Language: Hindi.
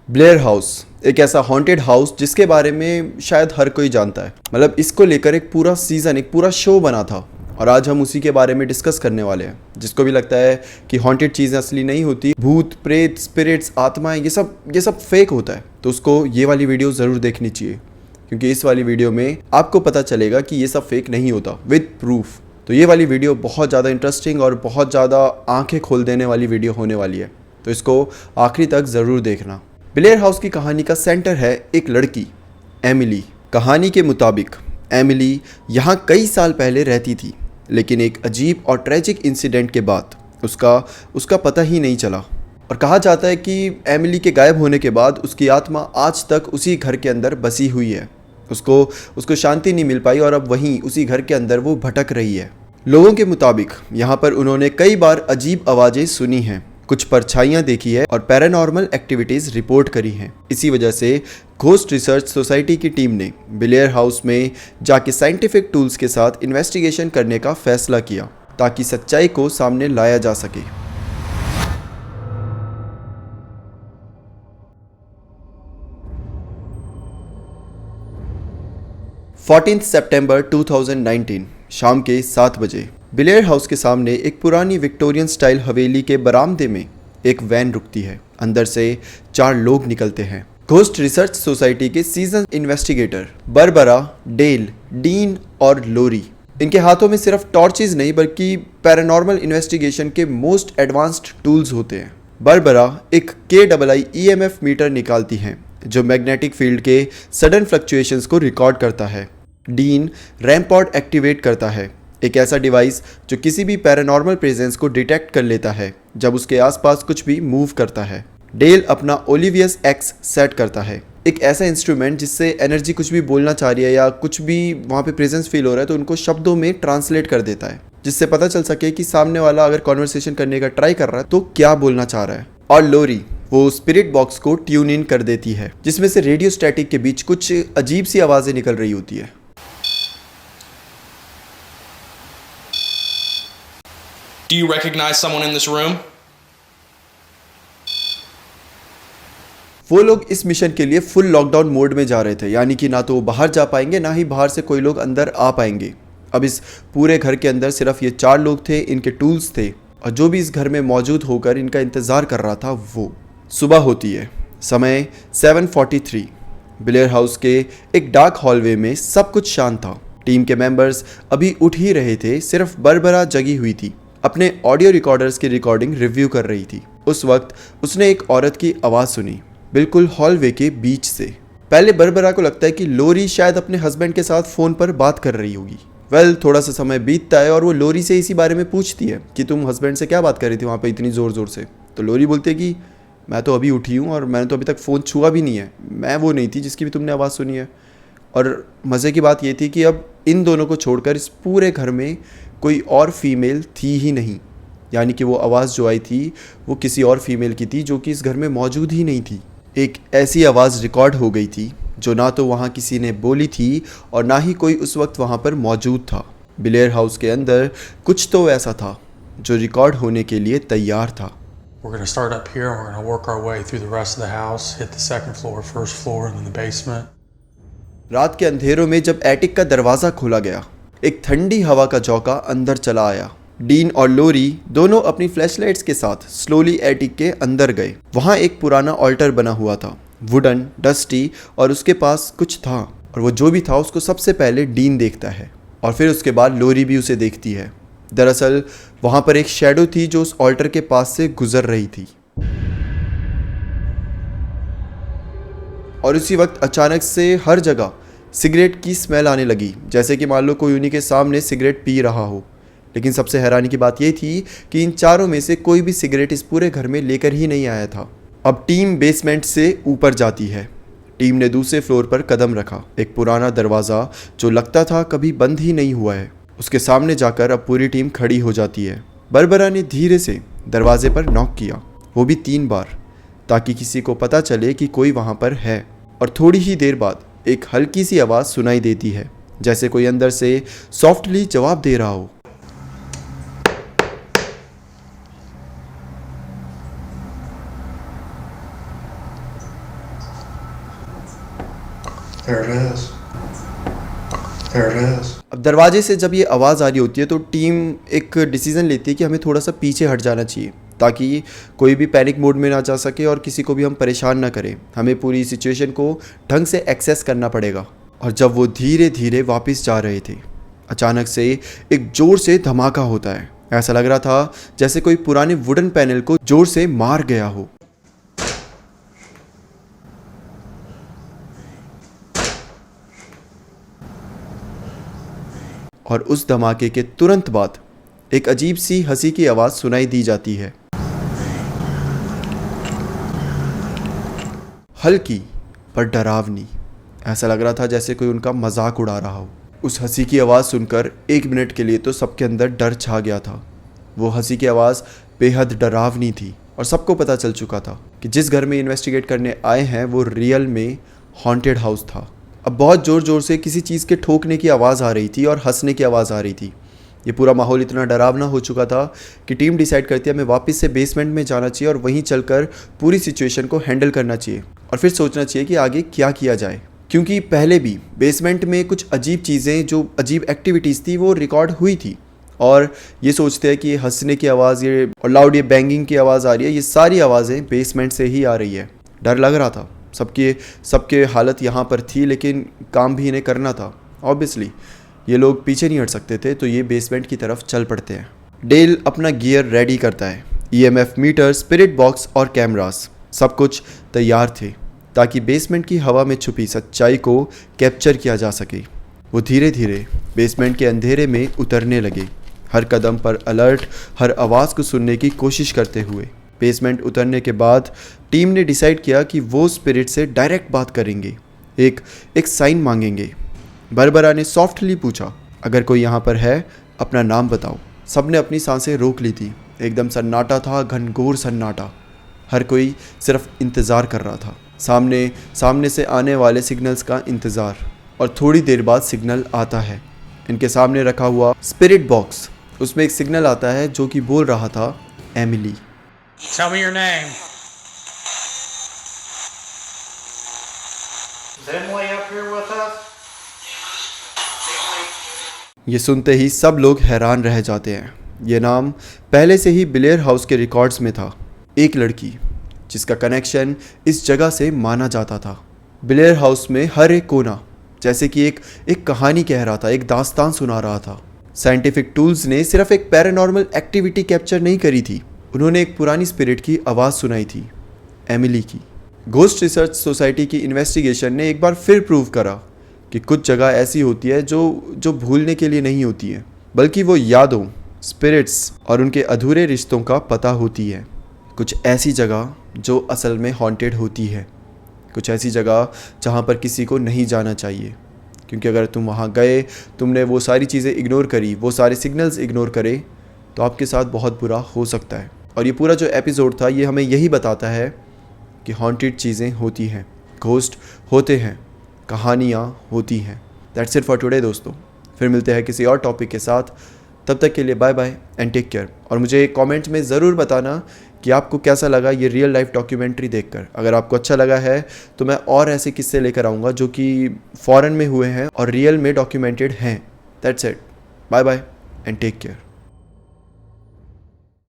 ब्लेयर हाउस एक ऐसा हॉन्टेड हाउस जिसके बारे में शायद हर कोई जानता है। मतलब इसको लेकर एक पूरा सीजन, एक पूरा शो बना था और आज हम उसी के बारे में डिस्कस करने वाले हैं। जिसको भी लगता है कि हॉन्टेड चीज़ें असली नहीं होती, भूत प्रेत स्पिरिट्स आत्माएं ये सब फेक होता है, तो उसको ये वाली वीडियो ज़रूर देखनी चाहिए, क्योंकि इस वाली वीडियो में आपको पता चलेगा कि ये सब फेक नहीं होता विद प्रूफ। तो ये वाली वीडियो बहुत ज़्यादा इंटरेस्टिंग और बहुत ज़्यादा आंखें खोल देने वाली वीडियो होने वाली है, तो इसको आखिरी तक ज़रूर देखना। ब्लेयर हाउस की कहानी का सेंटर है एक लड़की, एमिली। कहानी के मुताबिक एमिली यहाँ कई साल पहले रहती थी, लेकिन एक अजीब और ट्रेजिक इंसिडेंट के बाद उसका पता ही नहीं चला। और कहा जाता है कि एमिली के गायब होने के बाद उसकी आत्मा आज तक उसी घर के अंदर बसी हुई है। उसको शांति नहीं मिल पाई और अब वहीं उसी घर के अंदर वो भटक रही है। लोगों के मुताबिक यहाँ पर उन्होंने कई बार अजीब आवाज़ें सुनी हैं, कुछ परछाइयाँ देखी है और पैरानॉर्मल एक्टिविटीज़ रिपोर्ट करी हैं। इसी वजह से घोस्ट रिसर्च सोसाइटी की टीम ने ब्लेयर हाउस में जाके साइंटिफिक टूल्स के साथ इन्वेस्टिगेशन करने का फैसला किया, ताकि सच्चाई को सामने लाया जा सके। सितंबर 2019 शाम के 7 बजे ब्लेयर हाउस के सामने एक पुरानी विक्टोरियन स्टाइल हवेली के बरामदे में एक वैन रुकती है। अंदर से 4 लोग निकलते हैं। घोस्ट रिसर्च सोसाइटी के सीजन इन्वेस्टिगेटर बरबरा, डेल, डीन और लोरी। इनके हाथों में सिर्फ टॉर्चेज नहीं बल्कि पैरानॉर्मल इन्वेस्टिगेशन के मोस्ट एडवांस्ड टूल्स होते हैं। बरबरा एक KII EMF मीटर निकालती हैं जो मैग्नेटिक फील्ड के सडन फ्लक्चुएशंस को रिकॉर्ड करता है। डीन रैमपॉड एक्टिवेट करता है, एक ऐसा डिवाइस जो किसी भी पैरानॉर्मल प्रेजेंस को डिटेक्ट कर लेता है जब उसके आसपास कुछ भी मूव करता है। डेल अपना ओलिवियस एक्स सेट करता है, एक ऐसा इंस्ट्रूमेंट जिससे एनर्जी कुछ भी बोलना चाह रही है या कुछ भी वहाँ पे प्रेजेंस फील हो रहा है तो उनको शब्दों में ट्रांसलेट कर देता है, जिससे पता चल सके कि सामने वाला अगर कॉन्वर्सेशन करने का ट्राई कर रहा है तो क्या बोलना चाह रहा है। और लोरी वो स्पिरिट बॉक्स को ट्यून इन कर देती है, जिसमें से रेडियो स्टैटिक के बीच कुछ अजीब सी आवाज़ें निकल रही होती है। Do you recognize someone in this room? वो लोग इस मिशन के लिए फुल लॉकडाउन मोड में जा रहे थे, यानी कि ना तो वो बाहर जा पाएंगे ना ही बाहर से कोई लोग अंदर आ पाएंगे। अब इस पूरे घर के अंदर सिर्फ ये 4 लोग थे, इनके टूल्स थे और जो भी इस घर में मौजूद होकर इनका इंतज़ार कर रहा था। वो सुबह होती है, समय 7:43। ब्लेयर हाउस के एक डार्क हॉलवे में सब कुछ शांत था। टीम के मेंबर्स अभी उठ ही रहे थे, सिर्फ बरबरा जगी हुई थी, अपने ऑडियो रिकॉर्डर्स की रिकॉर्डिंग रिव्यू कर रही थी। उस वक्त उसने एक औरत की आवाज़ सुनी, बिल्कुल हॉलवे के बीच से। पहले बरबरा को लगता है कि लोरी शायद अपने हस्बैंड के साथ फ़ोन पर बात कर रही होगी। थोड़ा सा समय बीतता है और वो लोरी से इसी बारे में पूछती है कि तुम हस्बैंड से क्या बात कर रही थी वहाँ पे इतनी ज़ोर ज़ोर से। तो लोरी बोलती है कि मैं तो अभी उठी हूँ और मैंने तो अभी तक फ़ोन छुआ भी नहीं है, मैं वो नहीं थी जिसकी भी तुमने आवाज़ सुनी है। और मज़े की बात ये थी कि अब इन दोनों को छोड़कर इस पूरे घर में कोई और फीमेल थी ही नहीं, यानी कि वो आवाज़ जो आई थी वो किसी और फीमेल की थी जो कि इस घर में मौजूद ही नहीं थी। एक ऐसी आवाज़ रिकॉर्ड हो गई थी जो ना तो वहाँ किसी ने बोली थी और ना ही कोई उस वक्त वहाँ पर मौजूद था। ब्लेयर हाउस के अंदर कुछ तो ऐसा था जो रिकॉर्ड होने के लिए तैयार था। We're going to start up here and we're going to work our way through the rest of the house, hit the second floor, first floor, and then the basement. रात के अंधेरों में जब एटिक का दरवाज़ा खोला गया, एक ठंडी हवा का झोंका अंदर चला आया। डीन और लोरी दोनों अपनी फ्लैशलाइट्स के साथ स्लोली एटिक के अंदर गए। वहाँ एक पुराना ऑल्टर बना हुआ था, वुडन, डस्टी, और उसके पास कुछ था, और वो जो भी था उसको सबसे पहले डीन देखता है और फिर उसके बाद लोरी भी उसे देखती है। दरअसल वहाँ पर एक शैडो थी जो उस ऑल्टर के पास से गुजर रही थी। और उसी वक्त अचानक से हर जगह सिगरेट की स्मेल आने लगी, जैसे कि मान लो कोई उन्हीं के सामने सिगरेट पी रहा हो। लेकिन सबसे हैरानी की बात यह थी कि इन चारों में से कोई भी सिगरेट इस पूरे घर में लेकर ही नहीं आया था। अब टीम बेसमेंट से ऊपर जाती है। टीम ने दूसरे फ्लोर पर कदम रखा। एक पुराना दरवाज़ा जो लगता था कभी बंद ही नहीं हुआ है, उसके सामने जाकर अब पूरी टीम खड़ी हो जाती है। बरबरा ने धीरे से दरवाजे पर नॉक किया, वो भी 3 बार, ताकि किसी को पता चले कि कोई वहाँ पर है। और थोड़ी ही देर बाद एक हल्की सी आवाज़ सुनाई देती है, जैसे कोई अंदर से सॉफ्टली जवाब दे रहा हो। There it is. There it is. अब दरवाजे से जब ये आवाज़ आ रही होती है तो टीम एक डिसीज़न लेती है कि हमें थोड़ा सा पीछे हट जाना चाहिए ताकि कोई भी पैनिक मोड में ना जा सके और किसी को भी हम परेशान ना करें। हमें पूरी सिचुएशन को ढंग से एक्सेस करना पड़ेगा। और जब वो धीरे धीरे वापस जा रहे थे, अचानक से एक ज़ोर से धमाका होता है। ऐसा लग रहा था जैसे कोई पुराने वुडन पैनल को ज़ोर से मार गया हो। और उस धमाके के तुरंत बाद एक अजीब सी हंसी की आवाज़ सुनाई दी जाती है, हल्की पर डरावनी। ऐसा लग रहा था जैसे कोई उनका मजाक उड़ा रहा हो। उस हंसी की आवाज़ सुनकर 1 मिनट के लिए तो सबके अंदर डर छा गया था। वो हंसी की आवाज़ बेहद डरावनी थी और सबको पता चल चुका था कि जिस घर में इन्वेस्टिगेट करने आए हैं वो रियल में हॉन्टेड हाउस था। अब बहुत ज़ोर ज़ोर से किसी चीज़ के ठोकने की आवाज़ आ रही थी और हंसने की आवाज़ आ रही थी। ये पूरा माहौल इतना डरावना हो चुका था कि टीम डिसाइड करती है हमें वापस से बेसमेंट में जाना चाहिए और वहीं चलकर पूरी सिचुएशन को हैंडल करना चाहिए और फिर सोचना चाहिए कि आगे क्या किया जाए। क्योंकि पहले भी बेसमेंट में कुछ अजीब चीज़ें, जो अजीब एक्टिविटीज़ थी वो रिकॉर्ड हुई थी। और ये सोचते हैं कि ये हंसने की आवाज़, ये और लाउड ये बैंगिंग की आवाज़ आ रही है, ये सारी आवाज़ें बेसमेंट से ही आ रही है। डर लग रहा था, सबके हालत यहाँ पर थी, लेकिन काम भी इन्हें करना था। ऑब्वियसली ये लोग पीछे नहीं हट सकते थे, तो ये बेसमेंट की तरफ चल पड़ते हैं। डेल अपना गियर रेडी करता है। EMF मीटर, स्पिरिट बॉक्स और कैमरास सब कुछ तैयार थे ताकि बेसमेंट की हवा में छुपी सच्चाई को कैप्चर किया जा सके। वो धीरे धीरे बेसमेंट के अंधेरे में उतरने लगे, हर कदम पर अलर्ट, हर आवाज़ को सुनने की कोशिश करते हुए। बेसमेंट उतरने के बाद टीम ने डिसाइड किया कि वो स्पिरिट से डायरेक्ट बात करेंगे, एक साइन मांगेंगे। बरबरा ने सॉफ्टली पूछा, अगर कोई यहाँ पर है अपना नाम बताओ। सब ने अपनी सांसें रोक ली थी। एकदम सन्नाटा था, घनघोर सन्नाटा। हर कोई सिर्फ इंतज़ार कर रहा था, सामने से आने वाले सिग्नल्स का इंतज़ार। और थोड़ी देर बाद सिग्नल आता है। इनके सामने रखा हुआ स्पिरिट बॉक्स, उसमें एक सिग्नल आता है जो कि बोल रहा था, Emily. Tell me your name. Is Emily up here with us? ये सुनते ही सब लोग हैरान रह जाते हैं। ये नाम पहले से ही ब्लेयर हाउस के रिकॉर्ड्स में था। एक लड़की जिसका कनेक्शन इस जगह से माना जाता था। ब्लेयर हाउस में हर एक कोना जैसे कि एक कहानी कह रहा था, एक दास्तान सुना रहा था। साइंटिफिक टूल्स ने सिर्फ एक पैरानॉर्मल एक्टिविटी कैप्चर नहीं करी थी, उन्होंने एक पुरानी स्पिरिट की आवाज़ सुनाई थी, एमिली की। घोस्ट रिसर्च सोसाइटी की इन्वेस्टिगेशन ने एक बार फिर प्रूव करा कि कुछ जगह ऐसी होती है जो भूलने के लिए नहीं होती है, बल्कि वो यादों, स्पिरिट्स और उनके अधूरे रिश्तों का पता होती है। कुछ ऐसी जगह जो असल में हॉन्टेड होती है, कुछ ऐसी जगह जहाँ पर किसी को नहीं जाना चाहिए, क्योंकि अगर तुम वहाँ गए, तुमने वो सारी चीज़ें इग्नोर करी, वो सारे सिग्नल्स इग्नोर करे, तो आपके साथ बहुत बुरा हो सकता है। और ये पूरा जो एपिसोड था ये हमें यही बताता है कि हॉन्टेड चीज़ें होती हैं, घोस्ट होते हैं, कहानियाँ होती हैं। दैट्स इट फॉर टुडे दोस्तों। फिर मिलते हैं किसी और टॉपिक के साथ, तब तक के लिए bye bye and take care. और मुझे कमेंट में ज़रूर बताना कि आपको कैसा लगा ये रियल लाइफ डॉक्यूमेंट्री देखकर। अगर आपको अच्छा लगा है तो मैं और ऐसे किस्से लेकर आऊँगा जो कि फ़ॉरेन में हुए हैं और रियल में डॉक्यूमेंटेड हैं। That's it, bye bye and take care.